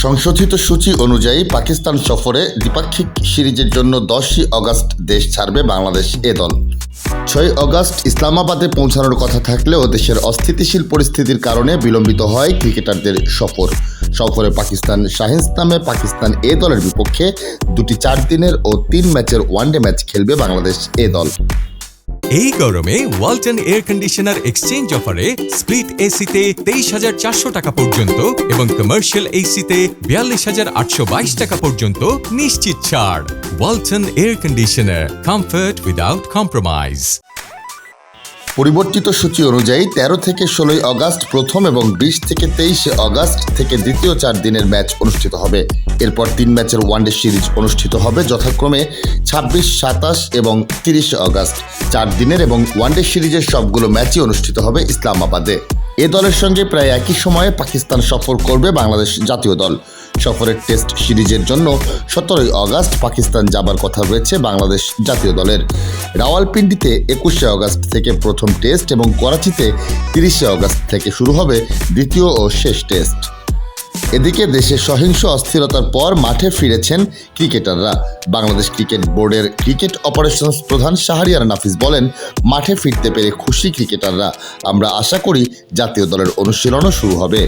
সংশোধিত সূচি অনুযায়ী পাকিস্তান সফরে দ্বিপাক্ষিক সিরিজের জন্য 10ই আগস্ট দেশ ছাড়বে বাংলাদেশ এ দল। 6 আগস্ট ইসলামাবাদে পৌঁছানোর কথা থাকলেও দেশের অস্থিতিশীল পরিস্থিতির কারণে বিলম্বিত হয় ক্রিকেটারদের সফরে শাহিনস নামে পাকিস্তান এ দলের বিপক্ষে 2টি 4 দিনের ও 3 ম্যাচের ওয়ানডে ম্যাচ খেলবে বাংলাদেশ এ দল। এই গরমে ওয়ালটন এয়ার কন্ডিশনার এক্সচেঞ্জ অফারে স্প্লিট এসিতে 23,400 টাকা পর্যন্ত এবং কমার্শিয়াল এসিতে 42,822 টাকা পর্যন্ত নিশ্চিত ছাড়। Walton air conditioner, comfort without compromise. পরিবর্তিত সূচি অনুযায়ী 13 থেকে 16 আগস্ট প্রথম এবং 20 থেকে 23 আগস্ট থেকে দ্বিতীয় 4 দিনের ম্যাচ অনুষ্ঠিত হবে। এরপর 3 ম্যাচের ওয়ানডে সিরিজ অনুষ্ঠিত হবে যথাক্রমে 26, 27 এবং 30 আগস্ট। 4 দিনের এবং ওয়ানডে সিরিজের সবগুলো ম্যাচই অনুষ্ঠিত হবে ইসলামাবাদে। এ দলের সঙ্গে প্রায় একই সময়ে পাকিস্তান সফর করবে বাংলাদেশ জাতীয় দল। সফরের টেস্ট সিরিজের জন্য 17 আগস্ট পাকিস্তান যাবার কথা রয়েছে বাংলাদেশ জাতীয় দলের। রাওয়ালপিন্ডিতে 21 আগস্ট থেকে প্রথম টেস্ট এবং করাচিতে 30 আগস্ট থেকে শুরু হবে দ্বিতীয় ও শেষ টেস্ট। এদিকে দেশে সহিংস অস্থিরতার পর মাঠে ফিরেছেন ক্রিকেটাররা। বাংলাদেশ ক্রিকেট বোর্ডের ক্রিকেট অপারেশনস প্রধান শাহরিয়ার নাফিস বলেন, মাঠে ফিরতে পেরে খুশি ক্রিকেটাররা। আমরা আশা করি জাতীয় দলের অনুশীলনও শুরু হবে।